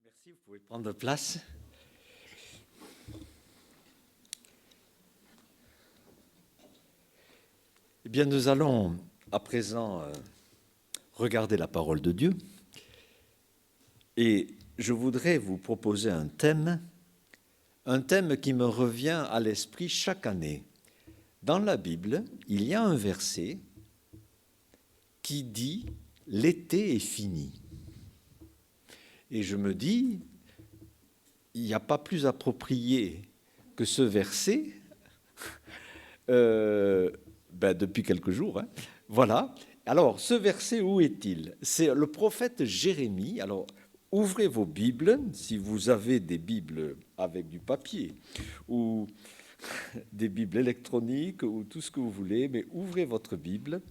Merci, vous pouvez prendre place. Eh bien, nous allons à présent regarder la parole de Dieu. Et je voudrais vous proposer un thème qui me revient à l'esprit chaque année. Dans la Bible, il y a un verset qui dit « L'été est fini ». Et je me dis, il n'y a pas plus approprié que ce verset depuis quelques jours. Voilà. Alors, ce verset, où est-il? C'est le prophète Jérémie. Alors, ouvrez vos Bibles, si vous avez des Bibles avec du papier, ou des Bibles électroniques, ou tout ce que vous voulez, mais ouvrez votre Bible.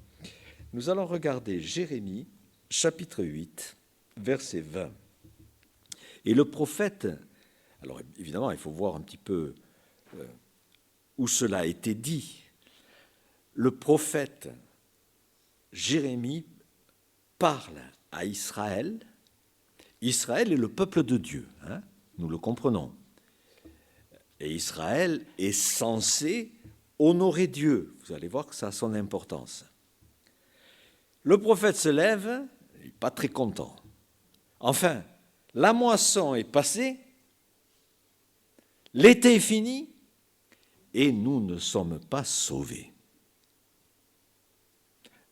Nous allons regarder Jérémie, chapitre 8, verset 20. Et le prophète, alors évidemment, il faut voir un petit peu où cela a été dit. Le prophète Jérémie parle à Israël. Israël est le peuple de Dieu, nous le comprenons. Et Israël est censé honorer Dieu. Vous allez voir que ça a son importance. Le prophète se lève, il n'est pas très content. Enfin, la moisson est passée, l'été est fini, et nous ne sommes pas sauvés.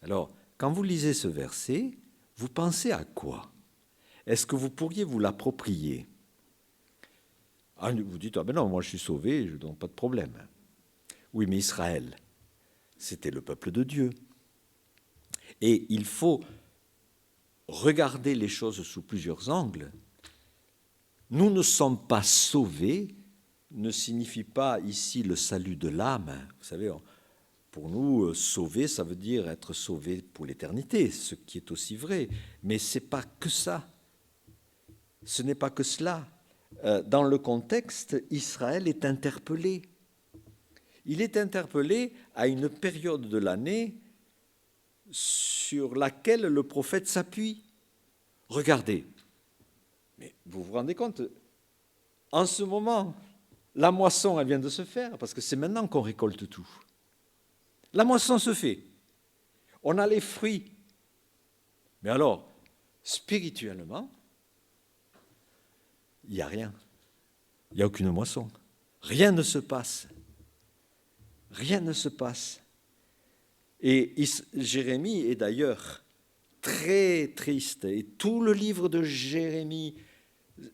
Alors, quand vous lisez ce verset, vous pensez à quoi? Est-ce que vous pourriez vous l'approprier? Vous dites, non, moi je suis sauvé, je n'ai pas de problème. Oui, mais Israël, c'était le peuple de Dieu. Et il faut regarder les choses sous plusieurs angles. Nous ne sommes pas sauvés ne signifie pas ici le salut de l'âme. Vous savez, pour nous, sauver, ça veut dire être sauvé pour l'éternité, ce qui est aussi vrai. Mais ce n'est pas que ça. Ce n'est pas que cela. Dans le contexte, Israël est interpellé. Il est interpellé à une période de l'année sur laquelle le prophète s'appuie. Regardez, mais vous vous rendez compte, en ce moment, la moisson, elle vient de se faire, parce que c'est maintenant qu'on récolte tout. La moisson se fait. On a les fruits. Mais alors, spirituellement, il n'y a rien. Il n'y a aucune moisson. Rien ne se passe. Rien ne se passe. Et Jérémie est d'ailleurs très triste. Et tout le livre de Jérémie,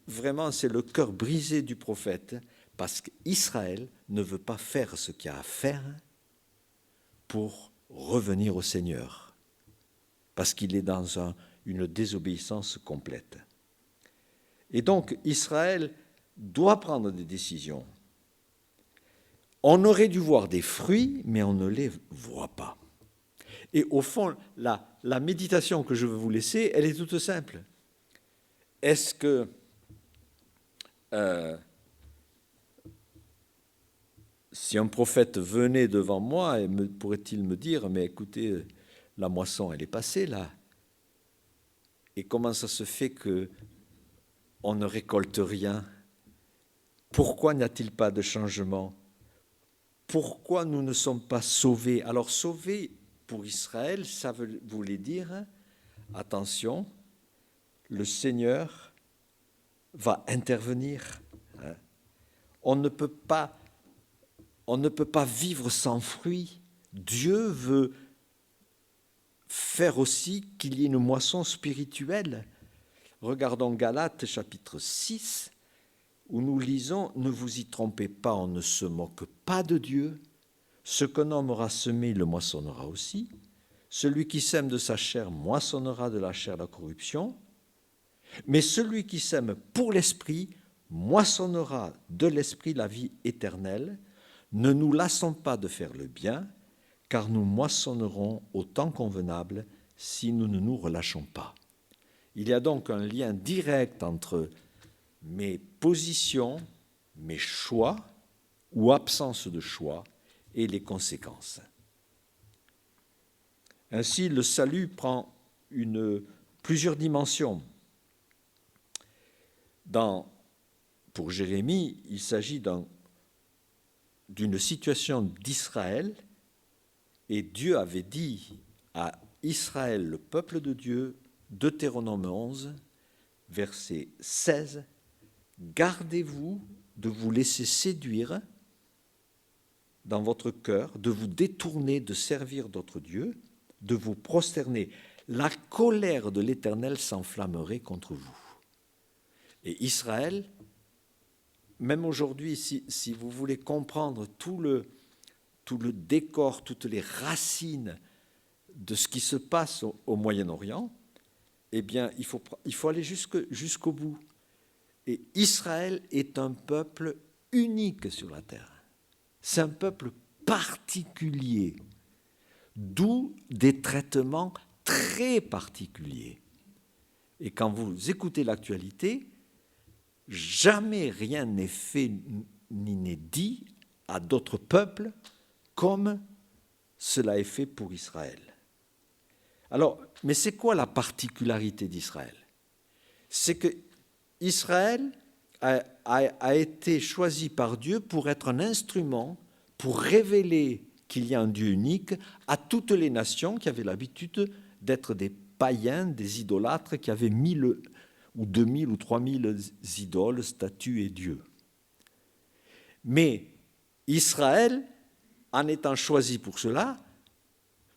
vraiment, c'est le cœur brisé du prophète, parce qu'Israël ne veut pas faire ce qu'il y a à faire pour revenir au Seigneur, parce qu'il est dans une désobéissance complète. Et donc, Israël doit prendre des décisions. On aurait dû voir des fruits, mais on ne les voit pas. Et au fond, la méditation que je veux vous laisser, elle est toute simple. Est-ce que si un prophète venait devant moi, pourrait-il me dire, mais écoutez, la moisson, elle est passée là. Et comment ça se fait qu'on ne récolte rien? Pourquoi n'y a-t-il pas de changement? Pourquoi nous ne sommes pas sauvés? Alors sauvés pour Israël, ça voulait dire, attention, le Seigneur va intervenir. On ne peut pas vivre sans fruits. Dieu veut faire aussi qu'il y ait une moisson spirituelle. Regardons Galates chapitre 6, où nous lisons « Ne vous y trompez pas, on ne se moque pas de Dieu. Ce qu'un homme aura semé, il le moissonnera aussi. Celui qui sème de sa chair moissonnera de la chair la corruption. Mais celui qui sème pour l'esprit moissonnera de l'esprit la vie éternelle. Ne nous lassons pas de faire le bien, car nous moissonnerons au temps convenable si nous ne nous relâchons pas. » Il y a donc un lien direct entre mes positions, mes choix ou absence de choix et les conséquences. Ainsi, le salut prend plusieurs dimensions. Pour Jérémie, il s'agit d'une situation d'Israël, et Dieu avait dit à Israël, le peuple de Dieu, Deutéronome 11, verset 16, « Gardez-vous de vous laisser séduire dans votre cœur, de vous détourner de servir d'autres dieux, de vous prosterner. La colère de l'Éternel s'enflammerait contre vous. » Et Israël, même aujourd'hui, si vous voulez comprendre tout le décor, toutes les racines de ce qui se passe au Moyen-Orient, eh bien, il faut aller jusqu'au bout. Et Israël est un peuple unique sur la terre. C'est un peuple particulier, d'où des traitements très particuliers. Et quand vous écoutez l'actualité, jamais rien n'est fait ni n'est dit à d'autres peuples comme cela est fait pour Israël. Alors, mais c'est quoi la particularité d'Israël? C'est que Israël a été choisi par Dieu pour être un instrument pour révéler qu'il y a un Dieu unique à toutes les nations qui avaient l'habitude d'être des païens, des idolâtres, qui avaient 1000 ou 2000 ou 3000 idoles, statues et dieux. Mais Israël, en étant choisi pour cela,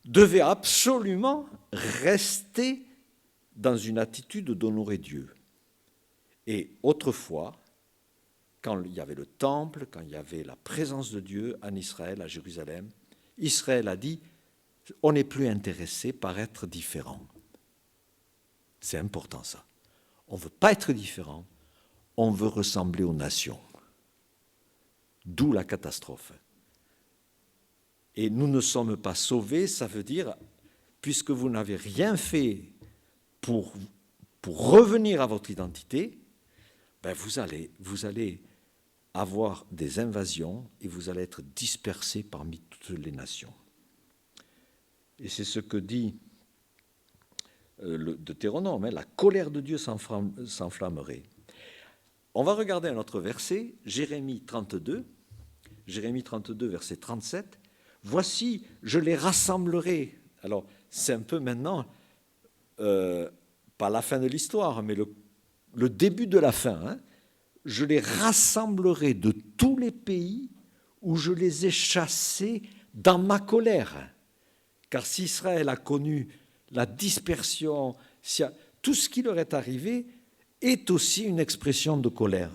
devait absolument rester dans une attitude d'honorer Dieu. Et autrefois, quand il y avait le temple, quand il y avait la présence de Dieu en Israël, à Jérusalem, Israël a dit, on n'est plus intéressé par être différent. C'est important ça. On ne veut pas être différent, on veut ressembler aux nations. D'où la catastrophe. Et nous ne sommes pas sauvés, ça veut dire, puisque vous n'avez rien fait pour revenir à votre identité, ben vous allez avoir des invasions et vous allez être dispersés parmi toutes les nations. Et c'est ce que dit le Deutéronome, la colère de Dieu s'enflammerait. On va regarder un autre verset, Jérémie 32, verset 37. « Voici, je les rassemblerai. » Alors, c'est un peu maintenant, pas la fin de l'histoire, mais le début de la fin. Hein. « Je les rassemblerai de tous les pays où je les ai chassés dans ma colère. » Car si Israël a connu la dispersion, tout ce qui leur est arrivé est aussi une expression de colère.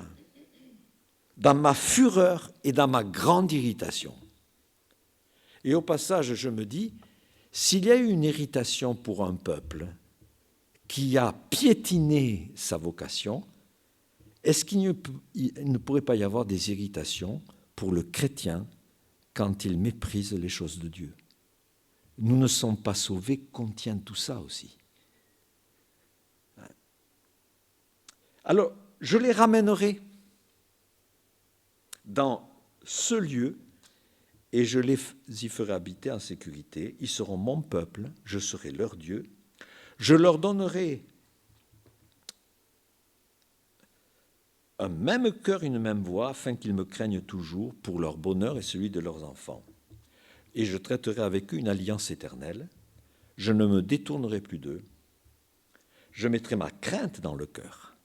Dans ma fureur et dans ma grande irritation. Et au passage, je me dis, s'il y a eu une irritation pour un peuple qui a piétiné sa vocation, est-ce qu'il ne pourrait pas y avoir des irritations pour le chrétien quand il méprise les choses de Dieu? Nous ne sommes pas sauvés contient tout ça aussi. Alors, je les ramènerai dans ce lieu et je les y ferai habiter en sécurité. Ils seront mon peuple, je serai leur Dieu. Je leur donnerai un même cœur, une même voix, afin qu'ils me craignent toujours pour leur bonheur et celui de leurs enfants. Et je traiterai avec eux une alliance éternelle. Je ne me détournerai plus d'eux. Je mettrai ma crainte dans le cœur,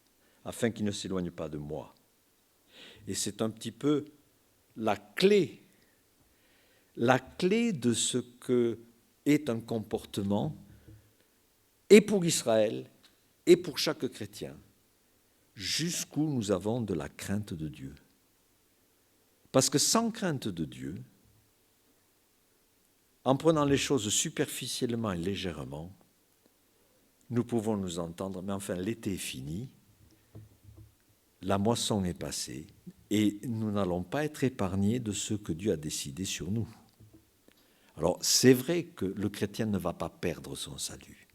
afin qu'ils ne s'éloignent pas de moi. Et c'est un petit peu la clé de ce que est un comportement, et pour Israël, et pour chaque chrétien, jusqu'où nous avons de la crainte de Dieu. Parce que sans crainte de Dieu, en prenant les choses superficiellement et légèrement, nous pouvons nous entendre, mais enfin l'été est fini, la moisson est passée, et nous n'allons pas être épargnés de ce que Dieu a décidé sur nous. Alors c'est vrai que le chrétien ne va pas perdre son salut,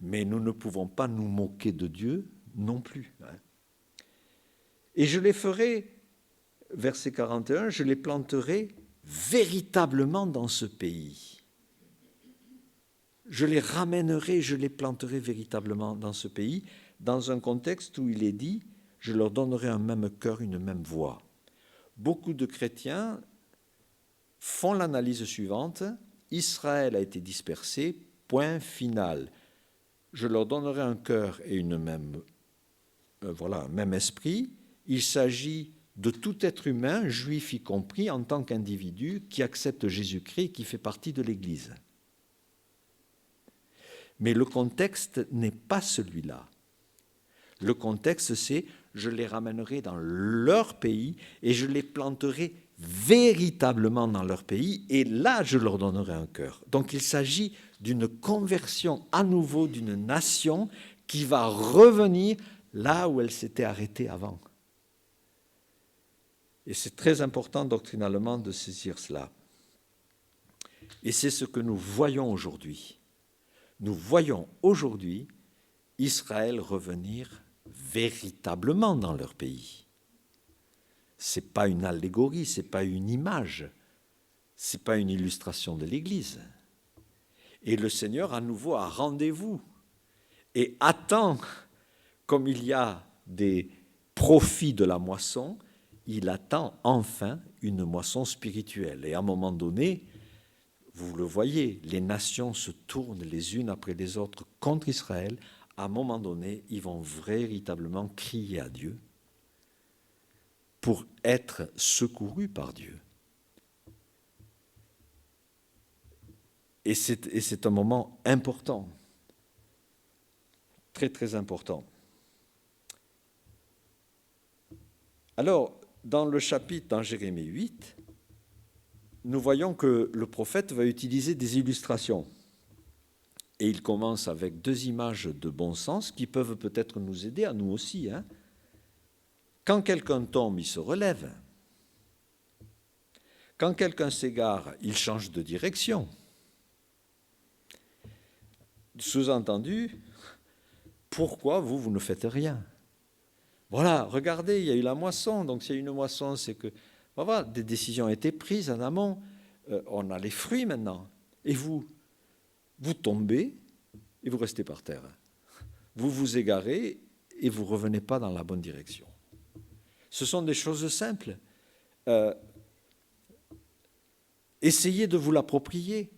mais nous ne pouvons pas nous moquer de Dieu non plus. Et je les ferai, verset 41, je les planterai véritablement dans ce pays. je les ramènerai, je les planterai véritablement dans ce pays, dans un contexte où il est dit, je leur donnerai un même cœur, une même voix. Beaucoup de chrétiens font l'analyse suivante, Israël a été dispersé, point final. Je leur donnerai un cœur et un même esprit. Il s'agit de tout être humain, juif y compris, en tant qu'individu, qui accepte Jésus-Christ, qui fait partie de l'Église. Mais le contexte n'est pas celui-là. Le contexte, c'est je les ramènerai dans leur pays et je les planterai véritablement dans leur pays et là, je leur donnerai un cœur. Donc, il s'agit d'une conversion à nouveau d'une nation qui va revenir là où elle s'était arrêtée avant. Et c'est très important doctrinalement de saisir cela. Et c'est ce que nous voyons aujourd'hui. Nous voyons aujourd'hui Israël revenir véritablement dans leur pays. Ce n'est pas une allégorie, ce n'est pas une image, ce n'est pas une illustration de l'Église. Et le Seigneur à nouveau a rendez-vous et attend, comme il y a des profits de la moisson, il attend enfin une moisson spirituelle. Et à un moment donné, vous le voyez, les nations se tournent les unes après les autres contre Israël. À un moment donné, ils vont véritablement crier à Dieu pour être secourus par Dieu. Et c'est un moment important, très très important. Alors, dans le chapitre, dans Jérémie 8, nous voyons que le prophète va utiliser des illustrations. Et il commence avec 2 images de bon sens qui peuvent peut-être nous aider à nous aussi. Quand quelqu'un tombe, il se relève. Quand quelqu'un s'égare, il change de direction. Sous-entendu, pourquoi vous ne faites rien? Voilà, regardez, il y a eu la moisson. Donc s'il y a une moisson, c'est que voilà, des décisions ont été prises en amont. On a les fruits maintenant. Et vous tombez et vous restez par terre. Vous vous égarez et vous ne revenez pas dans la bonne direction. Ce sont des choses simples. Essayez de vous l'approprier.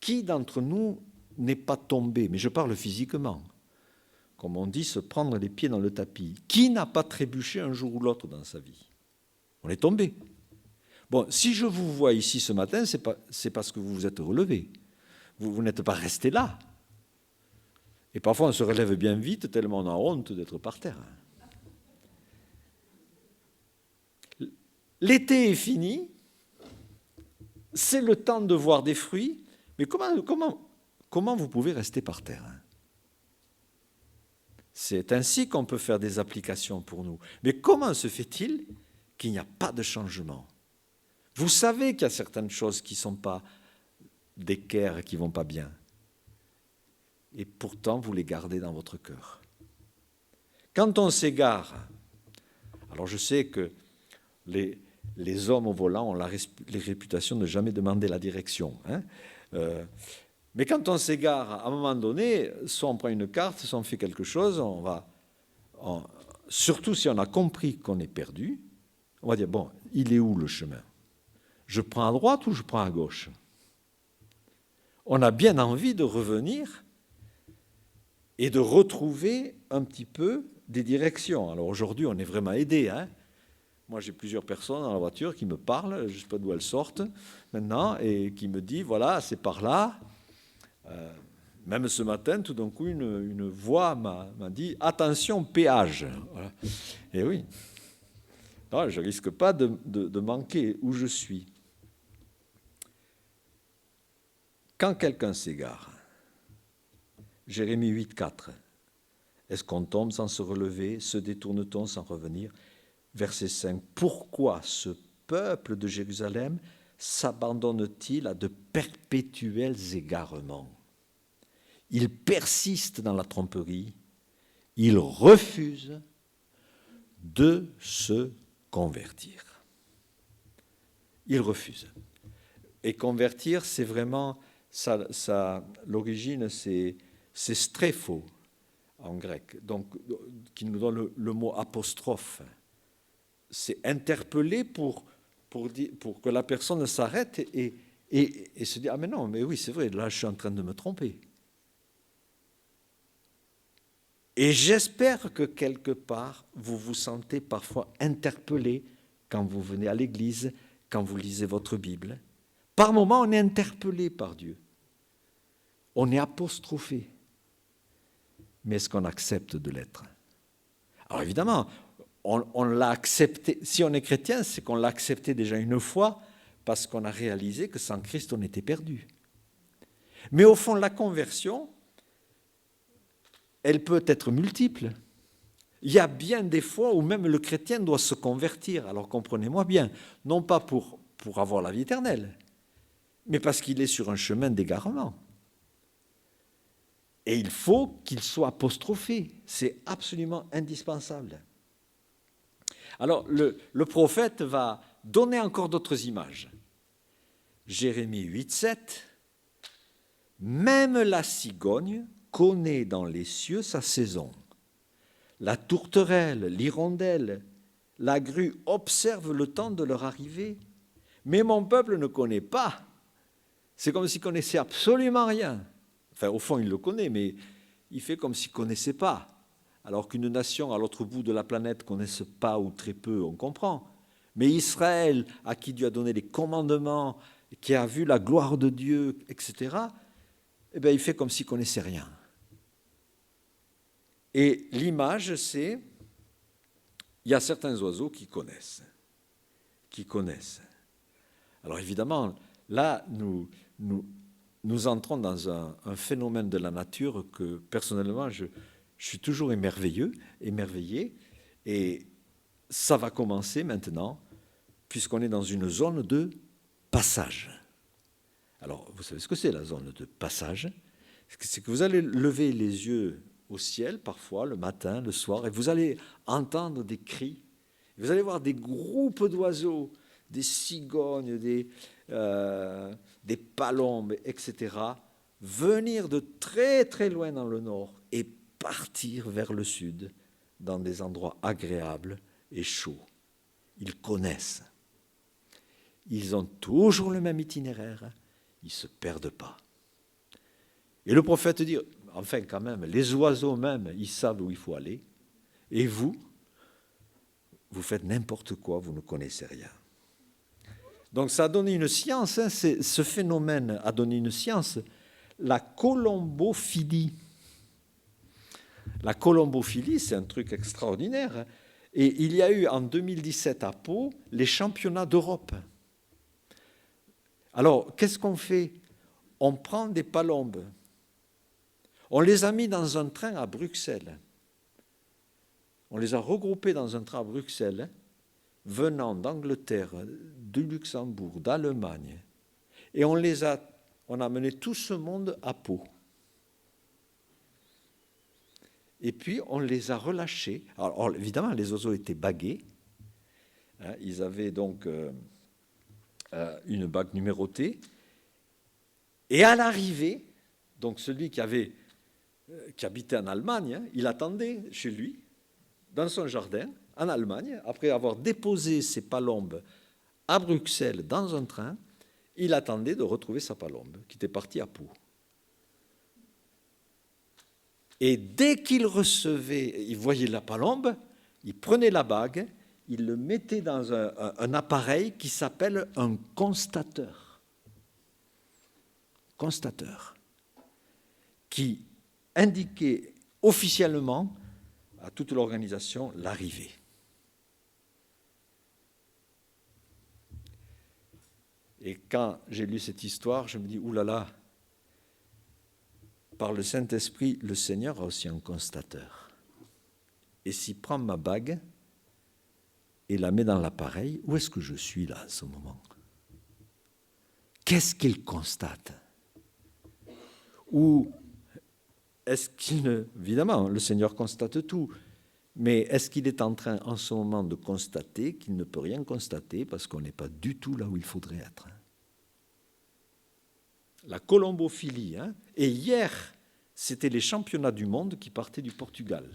Qui d'entre nous n'est pas tombé? Mais je parle physiquement. Comme on dit, se prendre les pieds dans le tapis. Qui n'a pas trébuché un jour ou l'autre dans sa vie? On est tombé. Bon, si je vous vois ici ce matin, c'est parce que vous vous êtes relevé. Vous n'êtes pas resté là. Et parfois, on se relève bien vite, tellement on a honte d'être par terre. L'été est fini, c'est le temps de voir des fruits, mais comment vous pouvez rester par terre? C'est ainsi qu'on peut faire des applications pour nous. Mais comment se fait-il qu'il n'y a pas de changement? Vous savez qu'il y a certaines choses qui ne sont pas d'équerre, qui ne vont pas bien. Et pourtant, vous les gardez dans votre cœur. Quand on s'égare, alors je sais que les hommes au volant ont les réputations de ne jamais demander la direction. Mais quand on s'égare, à un moment donné, soit on prend une carte, soit on fait quelque chose, surtout si on a compris qu'on est perdu, on va dire, bon, il est où le chemin? Je prends à droite ou je prends à gauche? On a bien envie de revenir et de retrouver un petit peu des directions. Alors aujourd'hui, on est vraiment aidé. Moi, j'ai plusieurs personnes dans la voiture qui me parlent, je ne sais pas d'où elles sortent maintenant, et qui me disent, voilà, c'est par là. Même ce matin, tout d'un coup, une voix m'a dit « Attention, péage !» Voilà. Et oui, non, je ne risque pas de manquer où je suis. Quand quelqu'un s'égare, Jérémie 8, 4, est-ce qu'on tombe sans se relever? Se détourne-t-on sans revenir? Verset 5, pourquoi ce peuple de Jérusalem s'abandonne-t-il à de perpétuels égarements? Il persiste dans la tromperie, il refuse de se convertir. Il refuse. Et convertir, c'est vraiment l'origine, c'est strépho en grec, donc qui nous donne le mot apostrophe. C'est interpeller pour que la personne s'arrête et se dit « Ah mais non, mais oui, c'est vrai, là je suis en train de me tromper ». Et j'espère que quelque part, vous vous sentez parfois interpellé quand vous venez à l'église, quand vous lisez votre Bible. Par moments, on est interpellé par Dieu. On est apostrophé. Mais est-ce qu'on accepte de l'être? Alors évidemment, on l'a accepté. Si on est chrétien, c'est qu'on l'a accepté déjà une fois parce qu'on a réalisé que sans Christ, on était perdu. Mais au fond, la conversion, elle peut être multiple. Il y a bien des fois où même le chrétien doit se convertir. Alors comprenez-moi bien, non pas pour avoir la vie éternelle, mais parce qu'il est sur un chemin d'égarement. Et il faut qu'il soit apostrophé. C'est absolument indispensable. Alors, le prophète va donner encore d'autres images. Jérémie 8,7. Même la cigogne connaît dans les cieux sa saison. La tourterelle, l'hirondelle, la grue observent le temps de leur arrivée. Mais mon peuple ne connaît pas. C'est comme s'il connaissait absolument rien. Enfin, au fond, il le connaît, mais il fait comme s'il ne connaissait pas. Alors qu'une nation à l'autre bout de la planète ne connaisse pas ou très peu, on comprend. Mais Israël, à qui Dieu a donné les commandements, qui a vu la gloire de Dieu, etc., eh bien, il fait comme s'il ne connaissait rien. Et l'image, c'est, il y a certains oiseaux qui connaissent. Alors évidemment, là, nous entrons dans un phénomène de la nature que, personnellement, je suis toujours émerveillé, et ça va commencer maintenant, puisqu'on est dans une zone de passage. Alors, vous savez ce que c'est la zone de passage? C'est que vous allez lever les yeux au ciel, parfois, le matin, le soir, et vous allez entendre des cris. Vous allez voir des groupes d'oiseaux, des cigognes, des palombes, etc., venir de très très loin dans le nord et partir vers le sud, dans des endroits agréables et chauds. Ils connaissent. Ils ont toujours le même itinéraire. Ils ne se perdent pas. Et le prophète dit, enfin quand même, les oiseaux même, ils savent où il faut aller. Et vous faites n'importe quoi, vous ne connaissez rien. Donc ça a donné une science, hein, ce phénomène a donné une science, la colombophilie. La colombophilie, c'est un truc extraordinaire. Hein. Et il y a eu en 2017 à Pau les championnats d'Europe. Alors, qu'est-ce qu'on fait? On prend des palombes. On les a mis dans un train à Bruxelles. On les a regroupés dans un train à Bruxelles, venant d'Angleterre, du Luxembourg, d'Allemagne. Et on a mené tout ce monde à Pau. Et puis, on les a relâchés. Alors, évidemment, les oiseaux étaient bagués. Hein, ils avaient donc une bague numérotée. Et à l'arrivée, donc celui qui habitait en Allemagne, hein, il attendait chez lui, dans son jardin, en Allemagne, après avoir déposé ses palombes à Bruxelles dans un train, il attendait de retrouver sa palombe, qui était partie à Pau. Et dès qu'il recevait, il voyait la palombe, il prenait la bague, il le mettait dans un appareil qui s'appelle un constateur. Constateur. Qui indiquait officiellement à toute l'organisation l'arrivée. Et quand j'ai lu cette histoire, je me dis, oulala, par le Saint-Esprit, le Seigneur a aussi un constateur. Et s'il prend ma bague et la met dans l'appareil, où est-ce que je suis là, à ce moment? Qu'est-ce qu'il constate? Ou est-ce qu'il... Évidemment, le Seigneur constate tout, mais est-ce qu'il est en train, en ce moment, de constater qu'il ne peut rien constater parce qu'on n'est pas du tout là où il faudrait être? la colombophilie. Hein. Et hier, c'était les championnats du monde qui partaient du Portugal,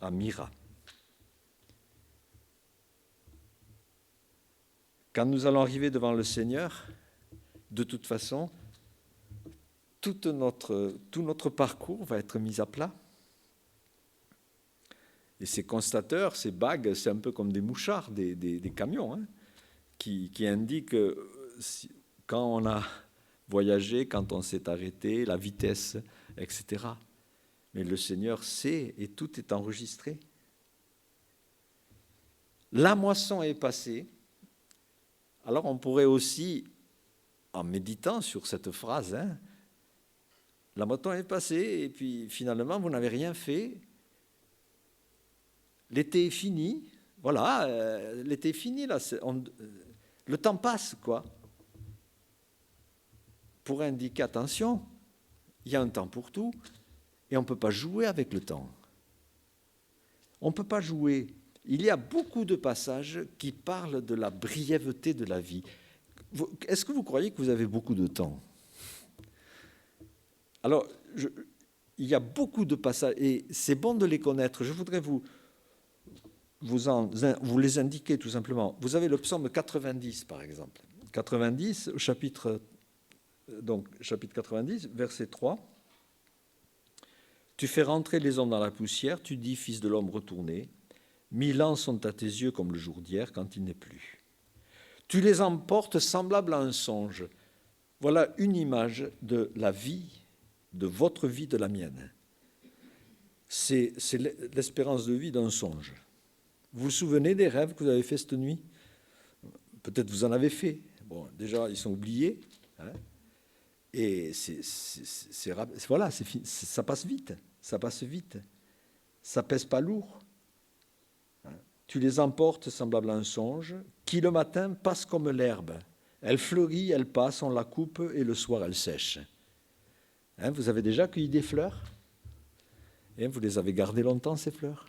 à Mira. Quand nous allons arriver devant le Seigneur, de toute façon, tout notre parcours va être mis à plat. Et ces constateurs, ces bagues, c'est un peu comme des mouchards, des camions, hein, qui indiquent quand on a voyagé, quand on s'est arrêté, la vitesse, etc. Mais le Seigneur sait et tout est enregistré. La moisson est passée. Alors on pourrait aussi, en méditant sur cette phrase, hein, la moisson est passée et puis finalement vous n'avez rien fait. L'été est fini, voilà, l'été est fini, là, le temps passe, quoi. Pour indiquer, attention, il y a un temps pour tout, et on ne peut pas jouer avec le temps. On ne peut pas jouer. Il y a beaucoup de passages qui parlent de la brièveté de la vie. Est-ce que vous croyez que vous avez beaucoup de temps ? Alors, il y a beaucoup de passages, et c'est bon de les connaître. Je voudrais vous les indiquer tout simplement. Vous avez le psaume 90, par exemple. 90, chapitre 90, verset 3. Tu fais rentrer les hommes dans la poussière, tu dis, fils de l'homme retourné, 1000 ans sont à tes yeux comme le jour d'hier quand il n'est plus. Tu les emportes semblables à un songe. Voilà une image de la vie, de votre vie, de la mienne. C'est l'espérance de vie d'un songe. Vous vous souvenez des rêves que vous avez faits cette nuit ? Peut-être vous en avez fait. Bon, déjà, ils sont oubliés. Hein, et voilà, ça passe vite. Ça passe vite. Ça pèse pas lourd. Hein, tu les emportes semblables à un songe, qui le matin passe comme l'herbe. Elle fleurit, elle passe, on la coupe, et le soir, elle sèche. Hein, vous avez déjà cueilli des fleurs ? Et vous les avez gardées longtemps, ces fleurs ?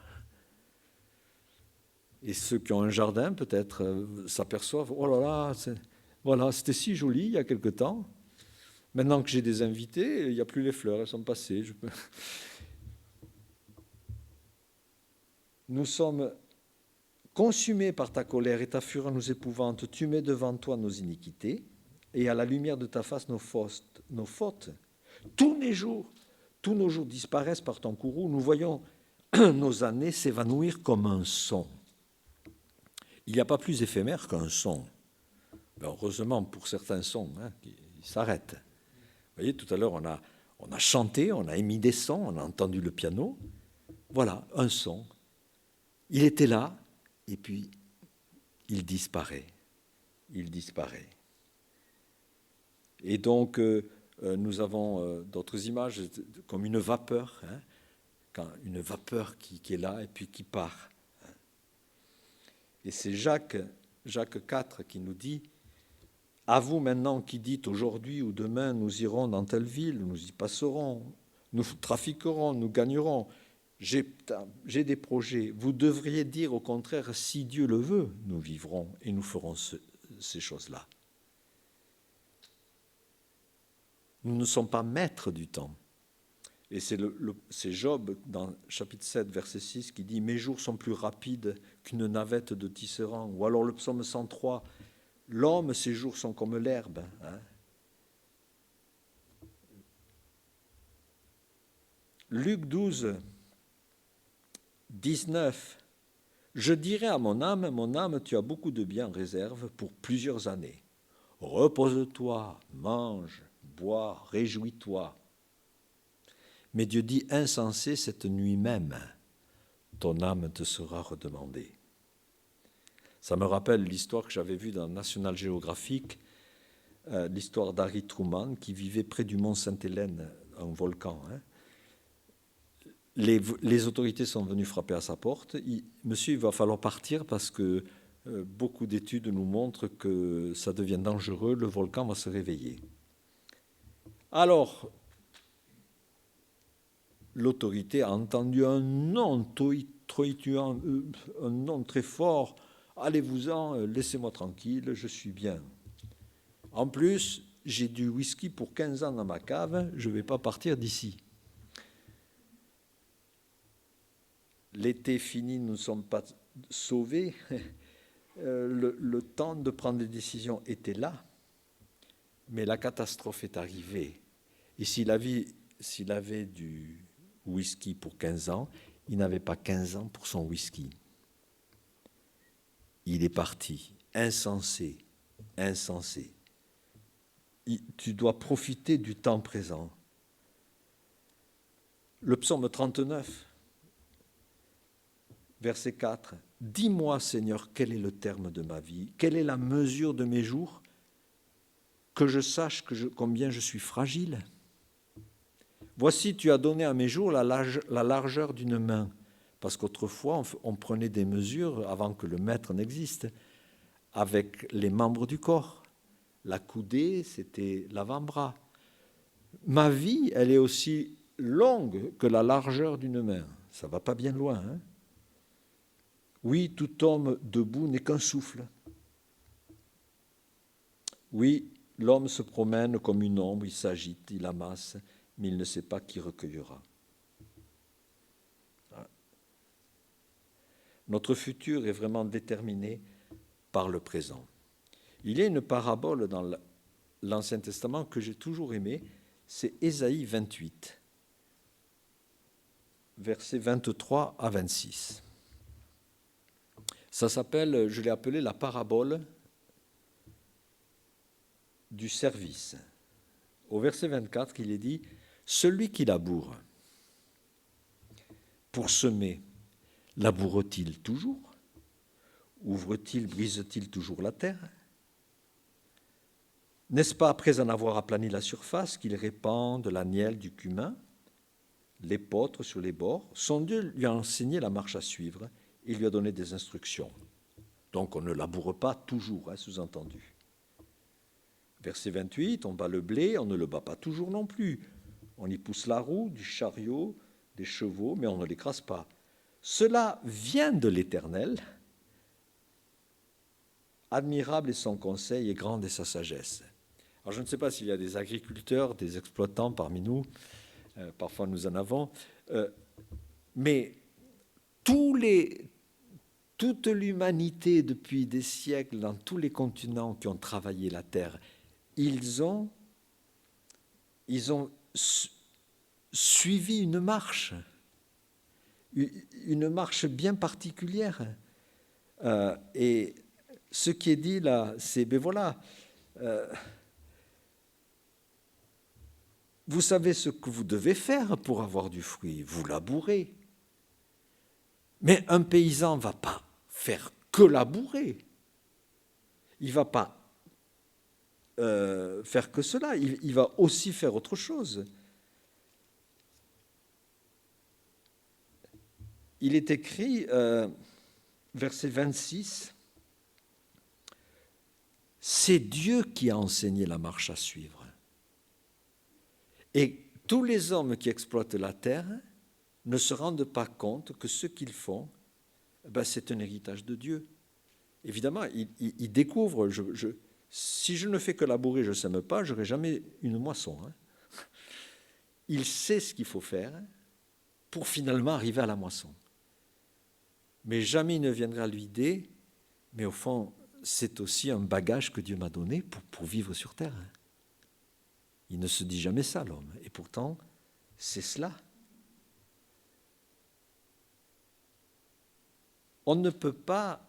Et ceux qui ont un jardin, peut-être, s'aperçoivent, oh là là, voilà, c'était si joli il y a quelque temps. Maintenant que j'ai des invités, il n'y a plus les fleurs, elles sont passées. Nous sommes consumés par ta colère et ta fureur nous épouvante. Tu mets devant toi nos iniquités et à la lumière de ta face nos fautes. Tous nos jours disparaissent par ton courroux. Nous voyons nos années s'évanouir comme un son. Il n'y a pas plus éphémère qu'un son. Ben heureusement pour certains sons, hein, qui s'arrêtent. Vous voyez, tout à l'heure, on a chanté, on a émis des sons, on a entendu le piano. Voilà, un son. Il était là, et puis il disparaît. Il disparaît. Et donc, nous avons d'autres images, comme une vapeur, hein, une vapeur qui est là et puis qui part. Et c'est Jacques 4 qui nous dit « À vous maintenant qui dites aujourd'hui ou demain, nous irons dans telle ville, nous y passerons, nous trafiquerons, nous gagnerons. J'ai des projets. Vous devriez dire au contraire, si Dieu le veut, nous vivrons et nous ferons ces choses-là. » Nous ne sommes pas maîtres du temps. Et c'est Job, dans chapitre 7, verset 6, qui dit « Mes jours sont plus rapides qu'une navette de tisserand. » Ou alors le psaume 103, « L'homme, ses jours sont comme l'herbe. Hein. » Luc 12, 19, « Je dirai à mon âme, tu as beaucoup de biens en réserve pour plusieurs années. Repose-toi, mange, bois, réjouis-toi. » Mais Dieu dit, insensé, cette nuit même, ton âme te sera redemandée. Ça me rappelle l'histoire que j'avais vue dans National Geographic, l'histoire d'Harry Truman, qui vivait près du mont Sainte-Hélène, un volcan. Hein. Les autorités sont venues frapper à sa porte. Monsieur, il va falloir partir parce que beaucoup d'études nous montrent que ça devient dangereux, le volcan va se réveiller. Alors, l'autorité a entendu un nom tonitruant, un nom très fort. Allez-vous-en, laissez-moi tranquille, je suis bien. En plus, j'ai du whisky pour 15 ans dans ma cave, je ne vais pas partir d'ici. L'été fini, nous ne sommes pas sauvés. Le temps de prendre des décisions était là, mais la catastrophe est arrivée. Et s'il avait du whisky pour 15 ans, il n'avait pas 15 ans pour son whisky. Il est parti, insensé. Tu dois profiter du temps présent. Le psaume 39, verset 4. « Dis-moi, Seigneur, quel est le terme de ma vie? Quelle est la mesure de mes jours? Que je sache combien je suis fragile. Voici, tu as donné à mes jours la largeur d'une main. » Parce qu'autrefois, on prenait des mesures, avant que le maître n'existe, avec les membres du corps. La coudée, c'était l'avant-bras. Ma vie, elle est aussi longue que la largeur d'une main. Ça ne va pas bien loin, hein? Oui, tout homme debout n'est qu'un souffle. Oui, l'homme se promène comme une ombre, il s'agite, il amasse, mais il ne sait pas qui recueillera. Notre futur est vraiment déterminé par le présent. Il y a une parabole dans l'Ancien Testament que j'ai toujours aimée, c'est Ésaïe 28, versets 23 à 26. Ça s'appelle, je l'ai appelé la parabole du service. Au verset 24, il est dit « Celui qui laboure pour semer, laboure-t-il toujours? Ouvre-t-il, brise-t-il toujours la terre? N'est-ce pas après en avoir aplani la surface qu'il répand de la nielle, du cumin, l'épeautre sur les bords? Son Dieu lui a enseigné la marche à suivre, il lui a donné des instructions. » Donc on ne laboure pas toujours, hein, sous-entendu. Verset 28, on bat le blé, on ne le bat pas toujours non plus. On y pousse la roue, du chariot, des chevaux, mais on ne l'écrase pas. Cela vient de l'Éternel. Admirable est son conseil et grande est sa sagesse. Alors je ne sais pas s'il y a des agriculteurs, des exploitants parmi nous, parfois nous en avons, mais toute l'humanité depuis des siècles, dans tous les continents qui ont travaillé la terre, ils ont suivi une marche bien particulière. Et ce qui est dit là, c'est, ben voilà, vous savez ce que vous devez faire pour avoir du fruit, vous labourez. Mais un paysan ne va pas faire que labourer. Il ne va pas faire que cela, il va aussi faire autre chose. Il est écrit, verset 26, « C'est Dieu qui a enseigné la marche à suivre. » Et tous les hommes qui exploitent la terre ne se rendent pas compte que ce qu'ils font, c'est un héritage de Dieu. Évidemment, ils découvrent, si je ne fais que labourer, je ne sème pas, je n'aurai jamais une moisson. Hein. Il sait ce qu'il faut faire pour finalement arriver à la moisson. Mais jamais il ne viendra l'idée, mais au fond, c'est aussi un bagage que Dieu m'a donné pour vivre sur terre. Il ne se dit jamais ça, l'homme. Et pourtant, c'est cela. On ne peut pas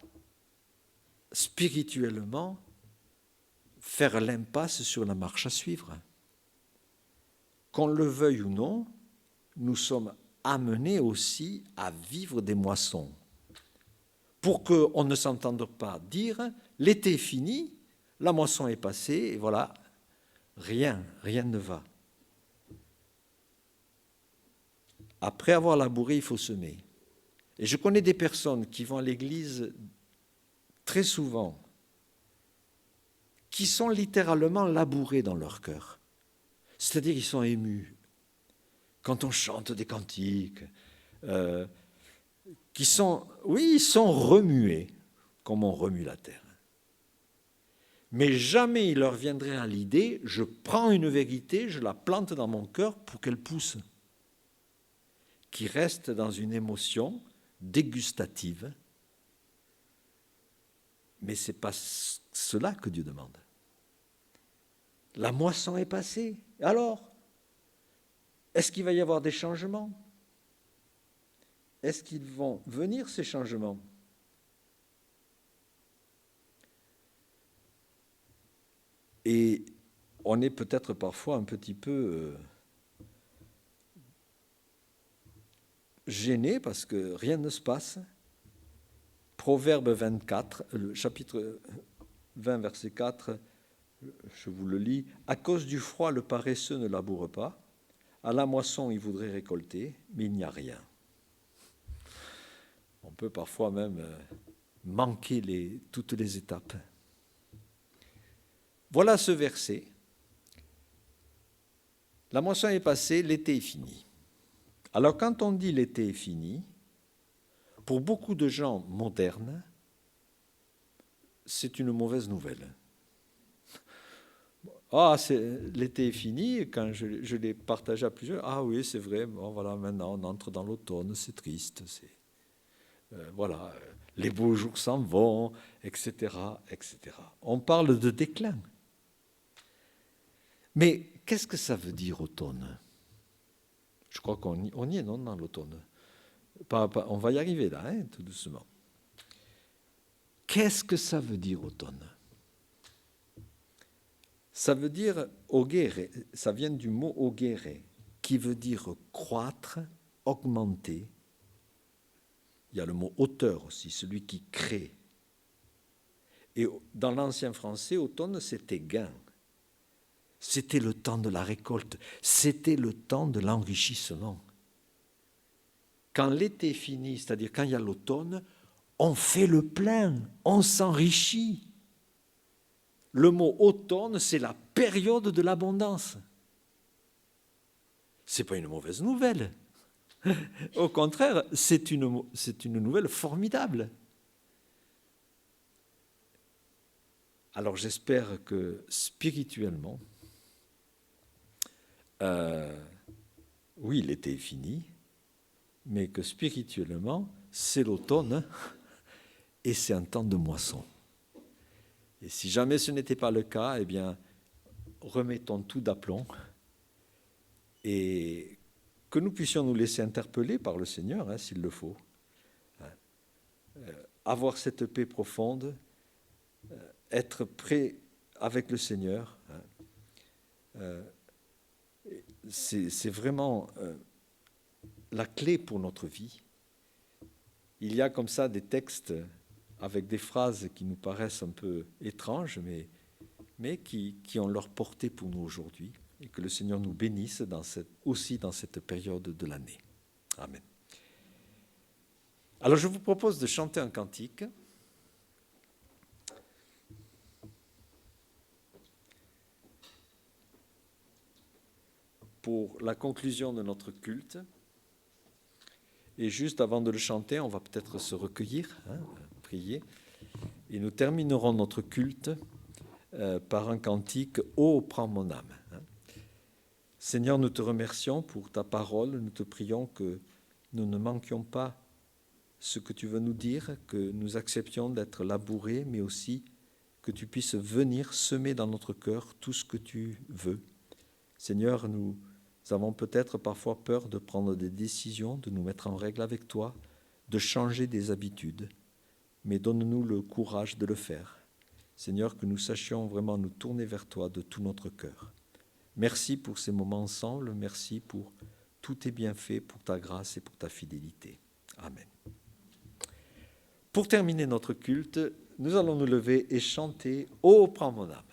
spirituellement faire l'impasse sur la marche à suivre. Qu'on le veuille ou non, nous sommes amenés aussi à vivre des moissons. Pour qu'on ne s'entende pas dire « l'été est fini, la moisson est passée, et voilà, rien ne va ». Après avoir labouré, il faut semer. Et je connais des personnes qui vont à l'église très souvent, qui sont littéralement labourés dans leur cœur. C'est-à-dire qu'ils sont émus. Quand on chante des cantiques, ils sont remués, comme on remue la terre. Mais jamais il leur viendrait à l'idée, je prends une vérité, je la plante dans mon cœur pour qu'elle pousse, qui reste dans une émotion dégustative. Mais ce n'est pas cela que Dieu demande. La moisson est passée. Alors, est-ce qu'il va y avoir des changements? Est-ce qu'ils vont venir, ces changements? Et on est peut-être parfois un petit peu gêné parce que rien ne se passe. Proverbe 24, le chapitre 20, verset 4, je vous le lis. « À cause du froid, le paresseux ne laboure pas. À la moisson, il voudrait récolter, mais il n'y a rien. » On peut parfois même manquer toutes les étapes. Voilà ce verset. La moisson est passée, l'été est fini. Alors quand on dit l'été est fini, pour beaucoup de gens modernes, c'est une mauvaise nouvelle. Ah, l'été est fini, et quand je l'ai partagé à plusieurs, ah oui, c'est vrai, bon, voilà, maintenant on entre dans l'automne, c'est triste, voilà, les beaux jours s'en vont, etc., etc. On parle de déclin. Mais qu'est-ce que ça veut dire automne? Je crois qu'on y est, non, dans l'automne. On va y arriver là, hein, tout doucement. Qu'est-ce que ça veut dire automne? Ça veut dire augere, ça vient du mot augere, qui veut dire croître, augmenter. Il y a le mot auteur aussi, celui qui crée. Et dans l'ancien français, automne, c'était gain. C'était le temps de la récolte, c'était le temps de l'enrichissement. Quand l'été finit, c'est-à-dire quand il y a l'automne, on fait le plein, on s'enrichit. Le mot automne, c'est la période de l'abondance. Ce n'est pas une mauvaise nouvelle. Au contraire, c'est une nouvelle formidable. Alors j'espère que spirituellement, oui, l'été est fini, mais que spirituellement, c'est l'automne et c'est un temps de moisson. Et si jamais ce n'était pas le cas, eh bien, remettons tout d'aplomb et que nous puissions nous laisser interpeller par le Seigneur, hein, s'il le faut. Avoir cette paix profonde, être prêt avec le Seigneur, c'est vraiment la clé pour notre vie. Il y a comme ça des textes avec des phrases qui nous paraissent un peu étranges, mais qui ont leur portée pour nous aujourd'hui, et que le Seigneur nous bénisse aussi dans cette période de l'année. Amen. Alors je vous propose de chanter un cantique. Pour la conclusion de notre culte. Et juste avant de le chanter, on va peut-être se recueillir, hein, prier. Et nous terminerons notre culte par un cantique « Ô, prends mon âme ». Seigneur, nous te remercions pour ta parole. Nous te prions que nous ne manquions pas ce que tu veux nous dire, que nous acceptions d'être labourés, mais aussi que tu puisses venir semer dans notre cœur tout ce que tu veux. Seigneur, nous avons peut-être parfois peur de prendre des décisions, de nous mettre en règle avec toi, de changer des habitudes, mais donne-nous le courage de le faire. Seigneur, que nous sachions vraiment nous tourner vers toi de tout notre cœur. Merci pour ces moments ensemble, merci pour tous tes bienfaits, pour ta grâce et pour ta fidélité. Amen. Pour terminer notre culte, nous allons nous lever et chanter « Ô, prends mon âme ».